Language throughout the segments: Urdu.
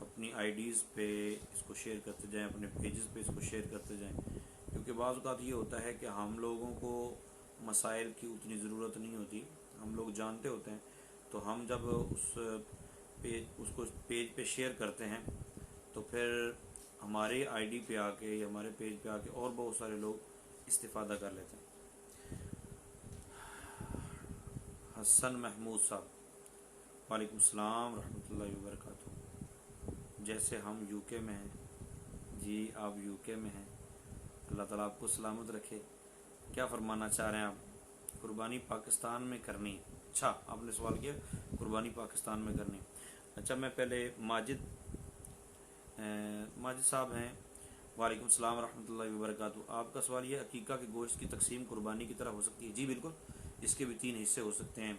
اپنی آئی ڈیز پہ اس کو شیئر کرتے جائیں، اپنے پیجز پہ اس کو شیئر کرتے جائیں، کیونکہ بعض اوقات یہ ہوتا ہے کہ ہم لوگوں کو مسائل کی اتنی ضرورت نہیں ہوتی، ہم لوگ جانتے ہوتے ہیں، تو ہم جب اس کو پیج پہ شیئر کرتے ہیں تو پھر ہمارے آئی ڈی پہ آ کے یا ہمارے پیج پہ آ کے اور بہت سارے لوگ استفادہ کر لیتے ہیں۔ حسن محمود صاحب، وعلیکم السلام ورحمۃ اللہ وبرکاتہ۔ جیسے ہم یو کے میں ہیں، جی آپ یو کے میں ہیں، اللہ تعالیٰ آپ کو سلامت رکھے۔ کیا فرمانا چاہ رہے ہیں آپ؟ قربانی پاکستان میں کرنی ہے؟ اچھا، آپ نے سوال کیا قربانی پاکستان میں کرنی۔ اچھا، میں پہلے ماجد صاحب ہیں، وعلیکم السلام ورحمۃ اللہ وبرکاتہ۔ آپ کا سوال یہ عقیقہ کے گوشت کی تقسیم قربانی کی طرح ہو سکتی ہے؟ جی بالکل، اس کے بھی 3 حصے ہو سکتے ہیں،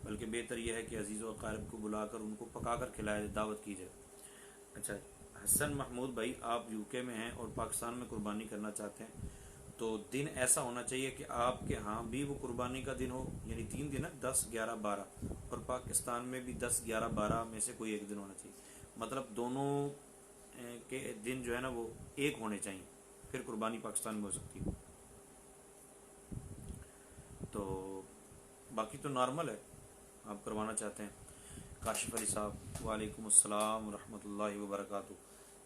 بلکہ بہتر یہ ہے کہ عزیز و اقارب کو بلا کر ان کو پکا کر کھلایا جائے، دعوت کی جائے۔ اچھا حسن محمود بھائی، آپ یو کے میں ہیں اور پاکستان میں قربانی کرنا چاہتے ہیں، تو دن ایسا ہونا چاہیے کہ آپ کے ہاں بھی وہ قربانی کا دن ہو، یعنی 3 دن ہے، 10، 11، 12، اور پاکستان میں بھی 10، 11، 12 میں سے کوئی ایک دن ہونا چاہیے، مطلب دونوں کے دن جو ہے نا وہ ایک ہونے چاہیے، پھر قربانی پاکستان میں ہو سکتی ہے۔ تو باقی تو نارمل ہے، آپ کروانا چاہتے ہیں۔ کاشف علی صاحب، وعلیکم السلام ورحمۃ اللہ وبرکاتہ۔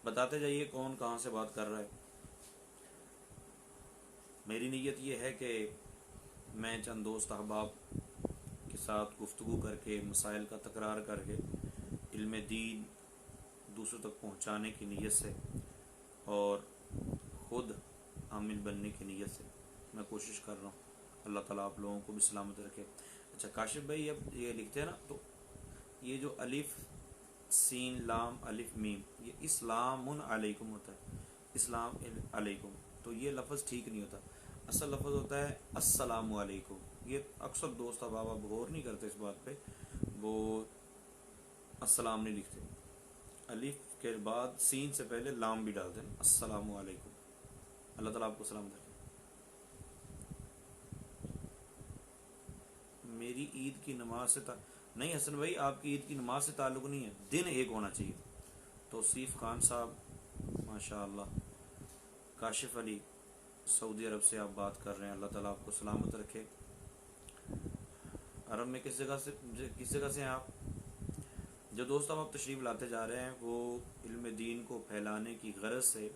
بتاتے جائیے کون کہاں سے بات کر رہا ہے۔ میری نیت یہ ہے کہ میں چند دوست احباب کے ساتھ گفتگو کر کے، مسائل کا تکرار کر کے، علم دین دوسروں تک پہنچانے کی نیت سے اور خود عامل بننے کی نیت سے میں کوشش کر رہا ہوں۔ اللہ تعالیٰ آپ لوگوں کو بھی سلامت رکھے۔ اچھا کاشف بھائی، اب یہ لکھتے ہیں نا، تو یہ جو الف سین لام الف میم، یہ اسلام علیکم ہوتا ہے، اسلام علیکم، تو یہ لفظ ٹھیک نہیں ہوتا، اصل لفظ ہوتا ہے السلام علیکم۔ یہ اکثر دوست احباب اب غور نہیں کرتے اس بات پہ، وہ السلام نہیں لکھتے، الف کے بعد سین سے پہلے لام بھی ڈالتے ہیں، السلام علیکم۔ اللہ تعالیٰ آپ کو سلامت رکھے۔ میری عید کی نماز سے نہیں حسن بھائی، آپ کی عید کی نماز سے تعلق نہیں ہے، دن ایک ہونا چاہیے۔ توصیف خان صاحب، ماشاء اللہ۔ کاشف علی، سعودی عرب سے آپ بات کر رہے ہیں، اللہ تعالیٰ آپ کو سلامت رکھے۔ عرب میں کس جگہ سے ہیں آپ؟ جو دوست آپ تشریف لاتے جا رہے ہیں وہ علم دین کو پھیلانے کی غرض سے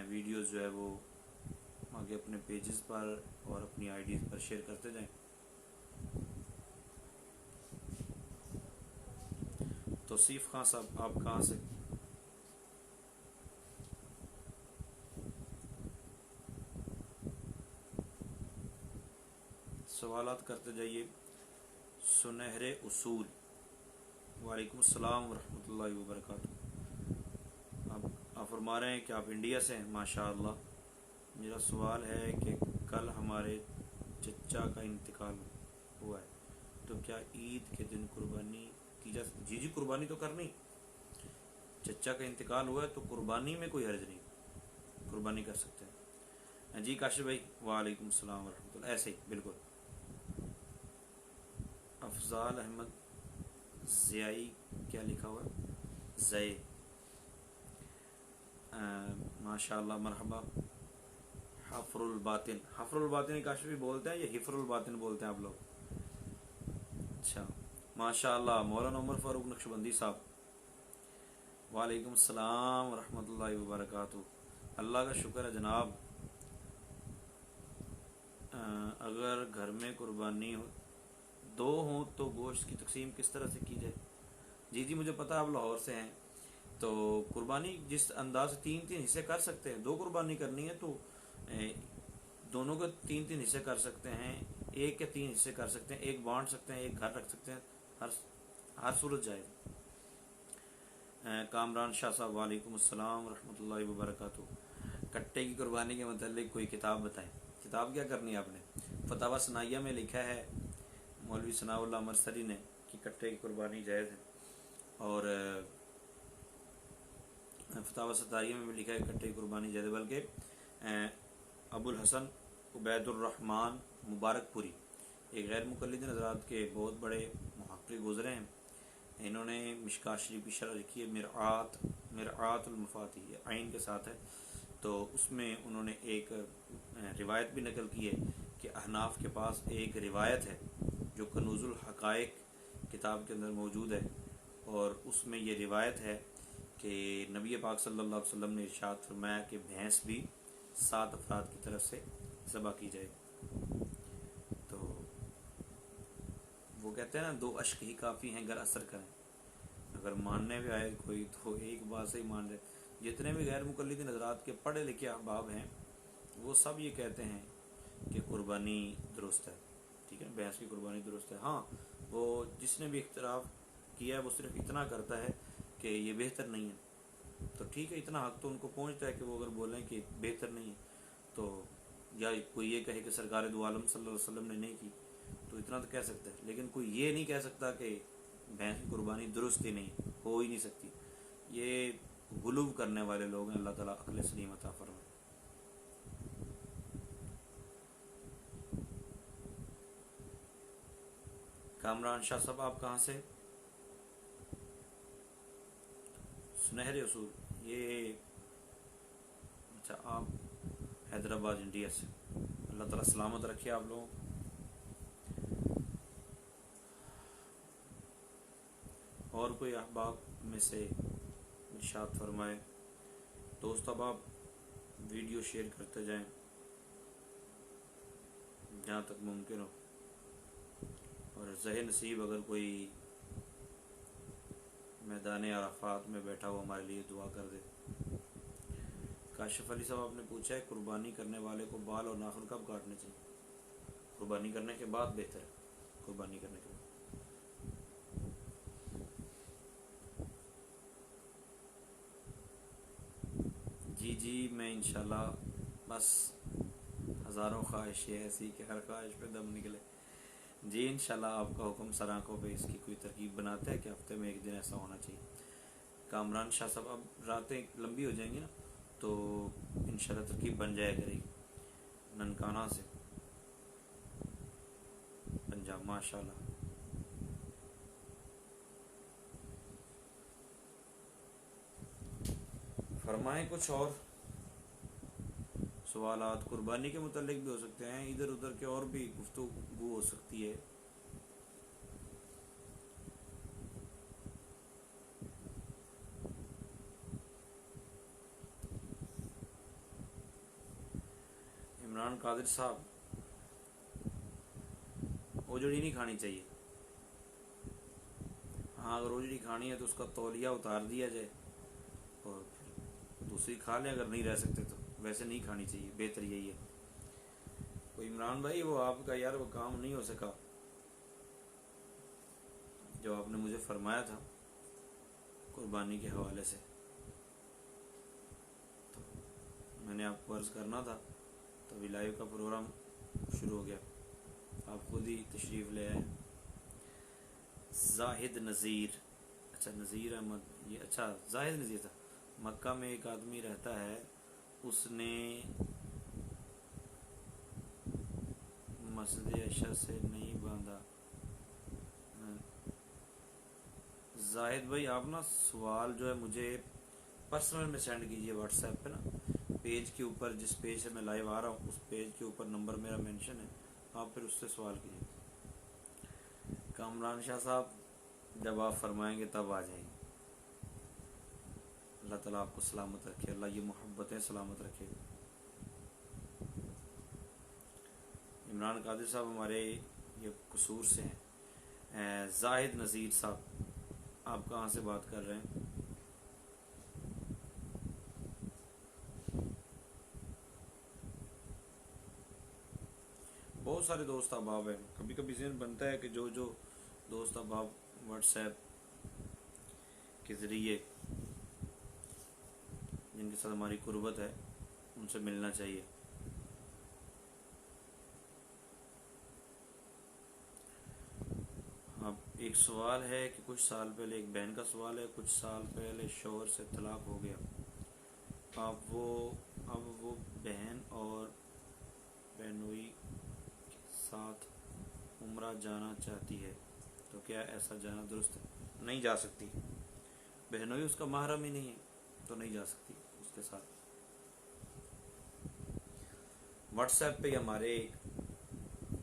ویڈیوز جو ہے وہ آگے اپنے پیجز پر اور اپنی آئی ڈیز پر شیئر کرتے جائیں۔ توصیف خان صاحب، آپ کہاں سے؟ سوالات کرتے جائیے۔ سنہرے اصول، وعلیکم السلام ورحمۃ اللہ وبرکاتہ۔ آپ فرما رہے ہیں کہ آپ انڈیا سے ہیں، ماشاء اللہ۔ میرا سوال ہے کہ کل ہمارے چچا کا انتقال ہوا ہے، تو کیا عید کے دن قربانی کی جا سکتی؟ جی قربانی تو کرنی، چچا کا انتقال ہوا ہے تو قربانی میں کوئی حرج نہیں، قربانی کر سکتے ہیں۔ جی کاشف بھائی، وعلیکم السلام ورحمۃ اللہ، ایسے ہی بالکل۔ افضال احمد ضیائی، کیا لکھا ہوا ہے؟ زے، ماشاء اللہ، مرحبا۔ حفر الباطن، حفر الباطن کاشف بھی بولتے ہیں یا حفر الباطن بولتے ہیں آپ لوگ؟ اچھا، ماشاء اللہ۔ مولانا عمر فاروق نقشبندی صاحب، وعلیکم السلام ورحمۃ اللہ وبرکاتہ۔ اللہ کا شکر ہے جناب۔ اگر گھر میں قربانی دو ہوں تو گوشت کی تقسیم کس طرح سے کی جائے؟ جی مجھے پتہ آپ لاہور سے ہیں، تو قربانی جس انداز سے 3 حصے کر سکتے ہیں، 2 قربانی کرنی ہے تو دونوں کو 3 حصے کر سکتے ہیں، 1 یا 3 حصے کر سکتے ہیں، 1 بانٹ سکتے ہیں، 1 گھر رکھ سکتے ہیں، ہر صورت جائے۔ کامران شاہ صاحب، وعلیکم السلام ورحمۃ اللہ وبرکاتہ۔ کٹے کی قربانی کے متعلق کوئی کتاب بتائیں۔ کتاب کیا کرنی ہے آپ نے؟ فتاوی ثنائیہ میں لکھا ہے مولوی ثناء اللہ مرسلی نے کہ کٹے کی قربانی جائز ہے، اور فتاوی ستاریہ میں بھی لکھا ہے کٹے کی قربانی جائز ہے، بلکہ ابو الحسن عبید الرحمن مبارک پوری، ایک غیر مقلد حضرات کے بہت بڑے محقق گزرے ہیں، انہوں نے مشکات شریف کی شرح لکھی ہے مرآت المفاتیح، عین کے ساتھ ہے، تو اس میں انہوں نے ایک روایت بھی نقل کی ہے کہ احناف کے پاس ایک روایت ہے جو کنوز الحقائق کتاب کے اندر موجود ہے، اور اس میں یہ روایت ہے کہ نبی پاک صلی اللہ علیہ وسلم نے ارشاد فرمایا کہ بھینس بھی 7 افراد کی طرف سے ذبح کی جائے۔ تو وہ کہتے ہیں نا 2 اشک ہی کافی ہیں گر اثر کریں، اگر ماننے بھی آئے کوئی تو ایک بات سے ہی مان لے۔ جتنے بھی غیر مقلدین حضرات کے پڑھے لکھے احباب ہیں وہ سب یہ کہتے ہیں کہ قربانی درست ہے، ٹھیک ہے، بھینس کی قربانی درست ہے۔ ہاں، وہ جس نے بھی اختلاف کیا ہے وہ صرف اتنا کرتا ہے کہ یہ بہتر نہیں ہے، تو ٹھیک ہے، اتنا حق تو ان کو پہنچتا ہے کہ وہ اگر بولیں کہ بہتر نہیں ہے، تو یا کوئی یہ کہے کہ سرکار دو عالم صلی اللہ علیہ وسلم نے نہیں کی، تو اتنا تو کہہ سکتا ہے، لیکن کوئی یہ نہیں کہہ سکتا کہ بھینس کی قربانی درست ہی نہیں، ہو ہی نہیں سکتی۔ یہ غلو کرنے والے لوگ ہیں، اللہ تعالیٰ عقل سلیم عطا فرمائے۔ کامران شاہ صاحب، آپ کہاں سے؟ سنہرے اصول، یہ اچھا، آپ حیدرآباد انڈیا سے، اللہ تعالیٰ سلامت رکھے آپ لوگوں۔ اور کوئی احباب میں سے ارشاد فرمائے۔ دوست احباب ویڈیو شیئر کرتے جائیں جہاں تک ممکن ہو، اور زہ نصیب اگر کوئی میدان عرفات میں بیٹھا ہو ہمارے لیے دعا کر دے۔ کاشف علی صاحب، آپ نے پوچھا ہے قربانی کرنے والے کو بال اور ناخن کب کاٹنے چاہیے؟ قربانی کرنے کے بعد بہتر ہے، قربانی کرنے کے بعد۔ جی میں انشاءاللہ، بس ہزاروں خواہش ہے ایسی کہ ہر خواہش پہ دم نکلے۔ جی انشاءاللہ آپ کا حکم، سر آنکھوں پہ اس کی کوئی ترکیب بناتے ہیں کہ ہفتے میں ایک دن ایسا ہونا چاہیے۔ کامران شاہ صاحب، اب راتیں لمبی ہو جائیں گی نا تو انشاءاللہ ترکیب بن جائے کرے گی۔ ننکانہ سے پنجاب، ماشاءاللہ۔ فرمائیں کچھ اور سوالات، قربانی کے متعلق بھی ہو سکتے ہیں، ادھر ادھر کے اور بھی گفتگو ہو سکتی ہے۔ عمران قادر صاحب، اوجڑی نہیں کھانی چاہیے۔ ہاں، اگر اوجڑی کھانی ہے تو اس کا تولیہ اتار دیا جائے اور پھر دوسری کھا لیں، اگر نہیں رہ سکتے تو ویسے نہیں کھانی چاہیے، بہتر یہی ہے۔ کوئی عمران بھائی، وہ آپ کا یار وہ کام نہیں ہو سکا جو آپ نے مجھے فرمایا تھا قربانی کے حوالے سے، تو میں نے آپ کو عرض کرنا تھا، تو ابھی لائیو کا پروگرام شروع ہو گیا، آپ خود ہی تشریف لے آئے۔ زاہد نذیر، اچھا نذیر احمد، یہ اچھا زاہد نذیر تھا۔ مکہ میں ایک آدمی رہتا ہے، اس نے مسجد عائشہ سے نہیں باندھا۔ زاہد بھائی، آپ نا سوال جو ہے مجھے پرسنل میں سینڈ کیجئے واٹس ایپ پہ نا، پیج کے اوپر، جس پیج سے میں لائیو آ رہا ہوں اس پیج کے اوپر نمبر میرا مینشن ہے، آپ پھر اس سے سوال کیجئے۔ کامران شاہ صاحب، جب آپ فرمائیں گے تب آ جائیں گے۔ اللہ تعالیٰ آپ کو سلامت رکھے، اللہ یہ محبتیں سلامت رکھے۔ عمران قادر صاحب ہمارے یہ قصور سے ہیں۔ زاہد نذیر صاحب، آپ کہاں سے بات کر رہے ہیں؟ بہت سارے دوست احباب ہیں، کبھی کبھی ذہن بنتا ہے کہ جو دوست احباب واٹس ایپ کے ذریعے جن کے ساتھ ہماری قربت ہے ان سے ملنا چاہیے۔ اب ایک سوال ہے کہ کچھ سال پہلے، ایک بہن کا سوال ہے، کچھ سال پہلے شوہر سے طلاق ہو گیا، اب وہ بہن اور بہنوئی کے ساتھ عمرہ جانا چاہتی ہے، تو کیا ایسا جانا درست ہے؟ نہیں جا سکتی، بہنوئی اس کا محرم ہی نہیں ہے تو نہیں جا سکتی اس کے ساتھ۔ واٹس ایپ پہ ہمارے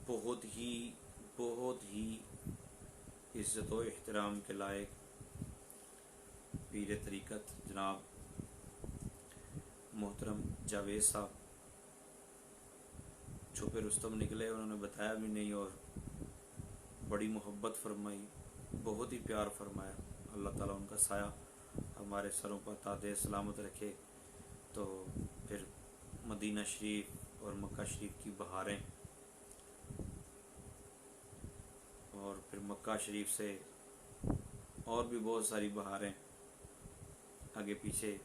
بہت ہی عزت و احترام کے لائق پیر طریقت جناب محترم جاوید صاحب چھپے رستم نکلے، انہوں نے بتایا بھی نہیں اور بڑی محبت فرمائی، بہت ہی پیار فرمایا۔ اللہ تعالیٰ ان کا سایہ ہمارے سروں پر تادے سلامت رکھے۔ تو پھر مدینہ شریف اور مکہ شریف کی بہاریں، اور پھر مکہ شریف سے اور بھی بہت ساری بہاریں آگے پیچھے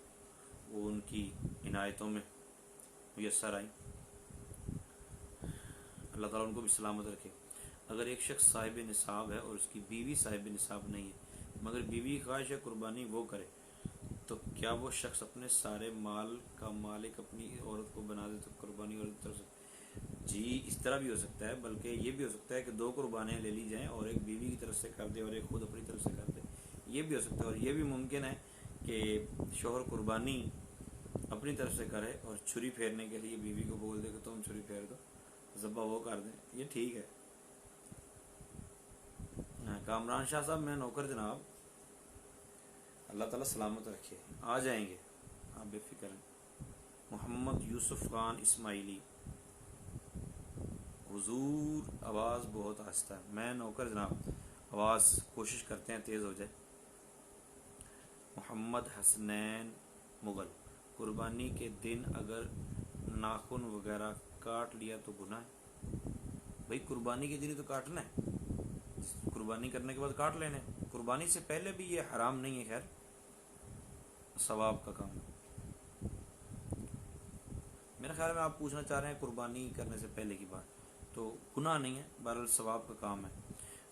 وہ ان کی عنایتوں میں میسر آئیں۔ اللہ تعالیٰ ان کو بھی سلامت رکھے۔ اگر ایک شخص صاحب نصاب ہے اور اس کی بیوی صاحب نصاب نہیں ہے مگر بیوی کی خواہش ہے قربانی وہ کرے، تو کیا وہ شخص اپنے سارے مال کا مالک اپنی عورت کو بنا دے تو قربانی عورت کی طرف سے؟ جی اس طرح بھی ہو سکتا ہے، بلکہ یہ بھی ہو سکتا ہے کہ دو قربانیاں لے لی جائیں اور ایک بیوی کی طرف سے کر دے اور ایک خود اپنی طرف سے کر دے، یہ بھی ہو سکتا ہے۔ اور یہ بھی ممکن ہے کہ شوہر قربانی اپنی طرف سے کرے اور چھری پھیرنے کے لیے بیوی کو بول دے کہ تم چھری پھیر دو، ذبح وہ کر دیں، یہ ٹھیک ہے۔ کامران شاہ صاحب میں نوکر جناب، اللہ تعالیٰ سلامت رکھے، آ جائیں گے آپ بے فکر ہیں۔ محمد یوسف خان اسماعیلی، حضور آواز بہت آہستہ ہے، میں نوکر جناب، آواز کوشش کرتے ہیں تیز ہو جائے۔ محمد حسنین مغل، قربانی کے دن اگر ناخن وغیرہ کاٹ لیا تو گناہ ہے؟ بھئی قربانی کے دن ہی تو کاٹنا ہے، قربانی کرنے کے بعد کاٹ لینے، قربانی سے پہلے بھی یہ حرام نہیں ہے، خیر ثواب کا کام ہے۔ میرے خیال میں آپ پوچھنا چاہ رہے ہیں قربانی کرنے سے پہلے کی بات، تو گناہ نہیں ہے، بہرحال ثواب کا کام ہے۔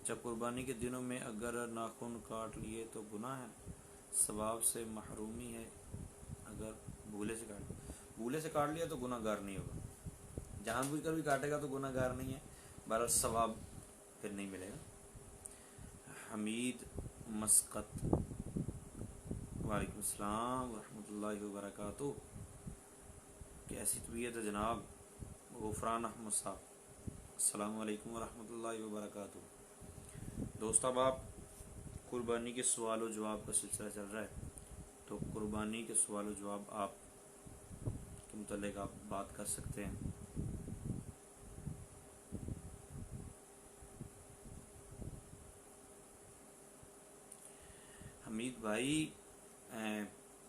جب قربانی کے دنوں میں اگر ناخن کاٹ لیے تو گناہ ہے، ثواب سے محرومی ہے۔ اگر بھولے سے کاٹ لیا تو گناہ گار نہیں ہوگا، جان بوجھ کر بھی کاٹے گا تو گناہ گار نہیں ہے، بہرحال ثواب پھر نہیں ملے گا۔ حمید مسقط، وعلیکم السلام ورحمۃ اللہ وبرکاتہ، کیسی طبیعت ہے جناب؟ غفران احمد صاحب، السلام علیکم ورحمۃ اللہ وبرکاتہ۔ دوست اب آپ قربانی کے سوال و جواب کا سلسلہ چل رہا ہے، تو قربانی کے سوال و جواب آپ کے متعلق آپ بات کر سکتے ہیں۔ حمید بھائی،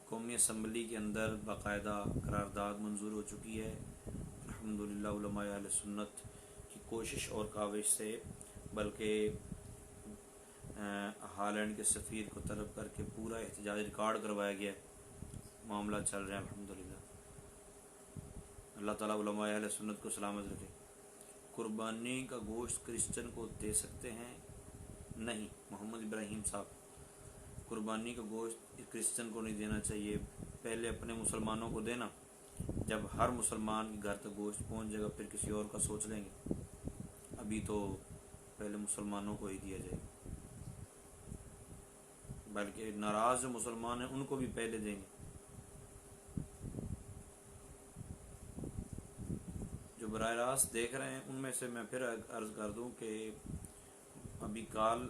قومی اسمبلی کے اندر باقاعدہ قرارداد منظور ہو چکی ہے الحمدللہ علماء اہل سنت کی کوشش اور کاوش سے، بلکہ ہالینڈ کے سفیر کو طلب کر کے پورا احتجاج ریکارڈ کروایا گیا ہے، معاملہ چل رہے ہیں الحمدللہ۔ اللہ تعالیٰ علماء اہل سنت کو سلامت رکھے۔ قربانی کا گوشت کرسچن کو دے سکتے ہیں؟ نہیں، محمد ابراہیم صاحب، قربانی کا گوشت کرسچن کو نہیں دینا چاہیے، پہلے اپنے مسلمانوں کو دینا، جب ہر مسلمان کے گھر تک گوشت پہنچ جائے گا پھر کسی اور کا سوچ لیں گے، ابھی تو پہلے مسلمانوں کو ہی دیا جائے گا، بلکہ ناراض جو مسلمان ہیں ان کو بھی پہلے دیں گے۔ جو براہ راست دیکھ رہے ہیں ان میں سے میں پھر عرض کر دوں کہ ابھی کال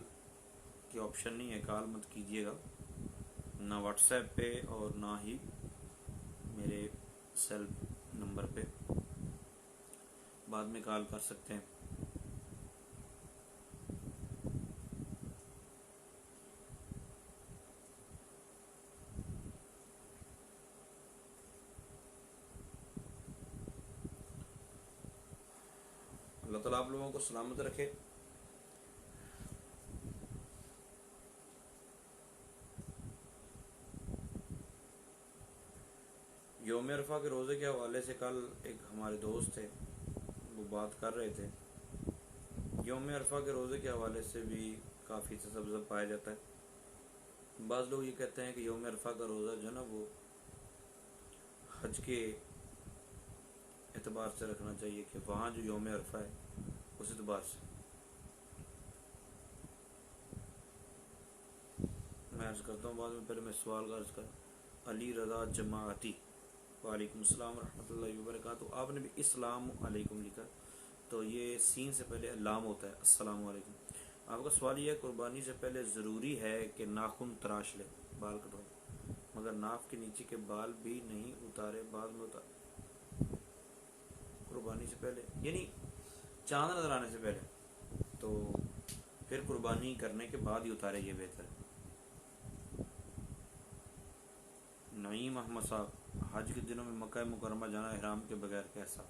کی آپشن نہیں ہے، کال مت کیجیے گا، نہ واٹس ایپ پہ اور نہ ہی میرے سیل نمبر پہ، بعد میں کال کر سکتے ہیں۔ اللہ تعالیٰ آپ لوگوں کو سلامت رکھے۔ یوم عرفہ کے روزے کے حوالے سے کل ایک ہمارے دوست تھے وہ بات کر رہے تھے، یوم عرفہ کے روزے کے حوالے سے بھی کافی تذبذب پایا جاتا ہے۔ بعض لوگ یہ کہتے ہیں کہ یوم عرفہ کا روزہ جو ہے نا وہ حج کے اعتبار سے رکھنا چاہیے، کہ وہاں جو یوم عرفہ ہے اس اعتبار سے۔ عرض کرتا ہوں بعد میں، پہلے میں سوال کا عرض کر علی رضا جماعتی، وعلیکم السلام ورحمۃ اللہ وبرکاتہ. آپ نے بھی السلام علیکم لکھا، تو یہ سین سے پہلے لام ہوتا ہے. السلام علیکم. آپ کا سوال یہ ہے قربانی سے پہلے ضروری ہے کہ ناخن تراش لے، بال کٹوائے، مگر ناف کے نیچے کے بال بھی نہیں اتارے، بعد میں اتارے قربانی سے پہلے، یعنی چاند نظر آنے سے پہلے، تو پھر قربانی کرنے کے بعد ہی اتارے، یہ بہتر ہے. نعیم احمد صاحب، حج کے دنوں میں مکہ مکرمہ جانا احرام کے بغیر کیسا؟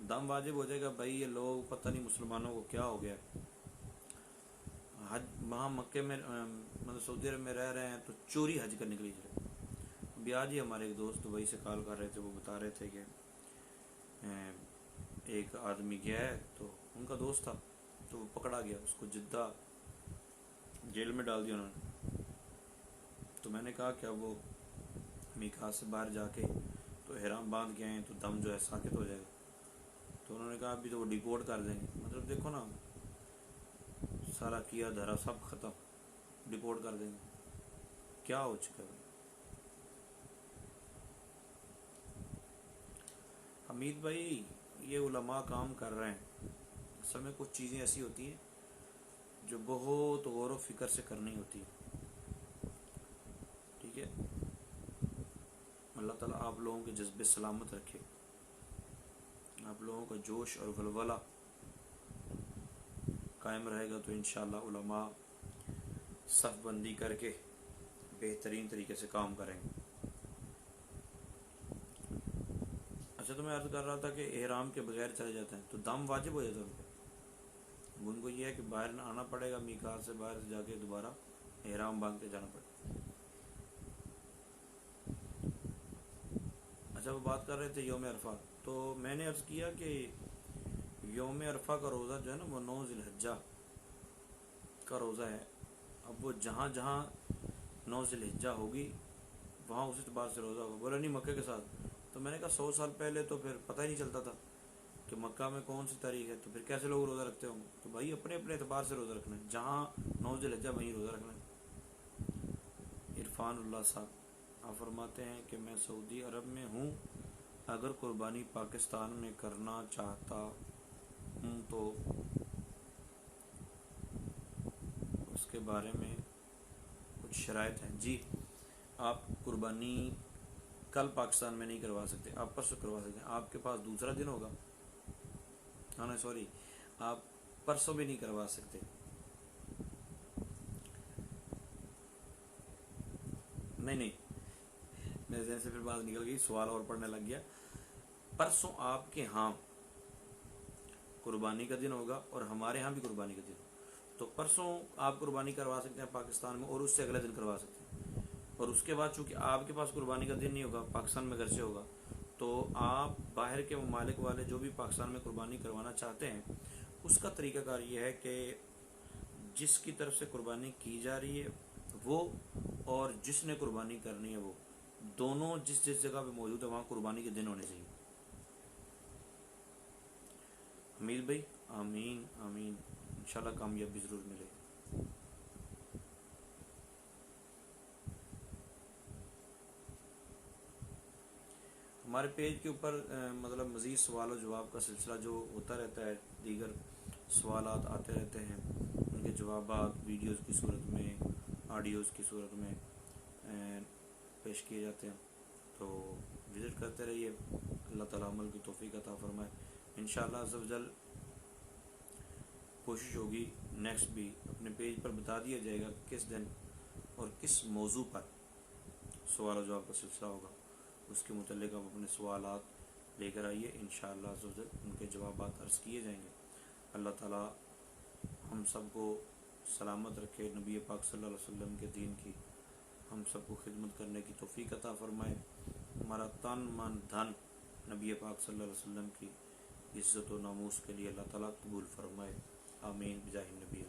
دم واجب ہو جائے گا بھائی. یہ لوگ پتہ نہیں مسلمانوں کو کیا ہو گیا. حج وہاں مکے میں مطلب سعودی عرب میں رہ رہے ہیں تو چوری حج کرنے کے لیے چلے. ابھی آج ہی ہمارے ایک دوست دبئی سے کال کر رہے تھے، وہ بتا رہے تھے کہ ایک آدمی گیا ہے، تو ان کا دوست تھا، تو وہ پکڑا گیا، اس کو جدہ جیل میں ڈال دیا انہوں نے. تو میں نے کہا کیا وہ میقات سے باہر جا کے تو احرام باندھ کے آئے تو دم جو ہے ساکت ہو جائے گا؟ تو انہوں نے کہا ابھی تو وہ ڈیپورٹ کر دیں گے. مطلب دیکھو نا، سارا کیا دھرا سب ختم، ڈیپورٹ کر دیں گے. کیا ہو چکا ہے؟ حمید بھائی، یہ علماء کام کر رہے ہیں، اصل میں کچھ چیزیں ایسی ہوتی ہیں جو بہت غور و فکر سے کرنی ہوتی ہے. ٹھیک ہے، اللہ تعالیٰ آپ لوگوں کے جذبے سلامت رکھے، آپ لوگوں کا جوش اور ولولہ قائم رہے گا تو انشاءاللہ علماء صف بندی کر کے بہترین طریقے سے کام کریں گے. اچھا، تو میں عرض کر رہا تھا کہ احرام کے بغیر چلے جاتے ہیں تو دم واجب ہو جاتا ہے ان پہ. ان کو یہ ہے کہ باہر نہ آنا پڑے گا، میقات سے باہر جا کے دوبارہ احرام باندھ کے جانا پڑے گا. اچھا، وہ بات کر رہے تھے یوم عرفہ، تو میں نے عرض کیا کہ یوم عرفہ کا روزہ جو ہے نا وہ 9 ذی الحجہ کا روزہ ہے. اب وہ جہاں جہاں 9 ذی الحجہ ہوگی وہاں اسی اعتبار سے روزہ ہوگا. بولا نہیں مکے کے ساتھ. تو میں نے کہا 100 سال پہلے تو پھر پتہ ہی نہیں چلتا تھا کہ مکہ میں کون سی تاریخ ہے، تو پھر کیسے لوگ روزہ رکھتے ہوں گے؟ تو بھائی اپنے اپنے اعتبار سے روزہ رکھنا ہے، جہاں 9 ذی الحجہ وہیں روزہ رکھنا ہے. عرفان اللہ صاحب، آپ فرماتے ہیں کہ میں سعودی عرب میں ہوں، اگر قربانی پاکستان میں کرنا چاہتا ہوں تو اس کے بارے میں کچھ شرائط ہیں. جی، آپ قربانی کل پاکستان میں نہیں کروا سکتے، آپ پرسوں کروا سکتے ہیں. آپ کے پاس دوسرا دن ہوگا، ہاں سوری، آپ پرسوں بھی نہیں کروا سکتے. نہیں، میرے ذہن سے پھر بات نکل گئی، سوال اور پڑھنے لگ گیا. پرسوں آپ کے ہاں قربانی کا دن ہوگا اور ہمارے ہاں بھی قربانی کا دن ہوگا، تو پرسوں آپ قربانی کروا سکتے ہیں پاکستان میں، اور اس سے اگلے دن کروا سکتے ہیں. اور اس کے بعد چونکہ آپ کے پاس قربانی کا دن نہیں ہوگا، پاکستان میں گھر سے ہوگا، تو آپ باہر کے ممالک والے جو بھی پاکستان میں قربانی کروانا چاہتے ہیں، اس کا طریقہ کار یہ ہے کہ جس کی طرف سے قربانی کی جا رہی ہے وہ اور جس نے قربانی کرنی ہے وہ دونوں جس جس جگہ پہ موجود ہے وہاں قربانی کے دن ہونے چاہیے. حمید بھائی، آمین آمین، انشاءاللہ کامیابی ضرور ملے. ہمارے پیج کے اوپر مطلب مزید سوال و جواب کا سلسلہ جو ہوتا رہتا ہے، دیگر سوالات آتے رہتے ہیں، ان کے جوابات ویڈیوز کی صورت میں، آڈیوز کی صورت میں پیش کیے جاتے ہیں. تو وزٹ کرتے رہیے، اللہ تعالیٰ عمل کی توفیق عطا فرمائے. انشاءاللہ عز و جل کوشش ہوگی نیکسٹ بھی اپنے پیج پر بتا دیا جائے گا کس دن اور کس موضوع پر سوال و جواب کا سلسلہ ہوگا. اس کے متعلق آپ اپنے سوالات لے کر آئیے، انشاءاللہ عز و جل ان کے جوابات عرض کیے جائیں گے. اللہ تعالیٰ ہم سب کو سلامت رکھے، نبی پاک صلی اللہ علیہ وسلم کے دین کی ہم سب کو خدمت کرنے کی توفیق عطا فرمائے. ہمارا تن من دھن نبی پاک صلی اللہ علیہ وسلم کی عزت و ناموس کے لیے اللہ تعالیٰ قبول فرمائے. آمین بجاہ النبی.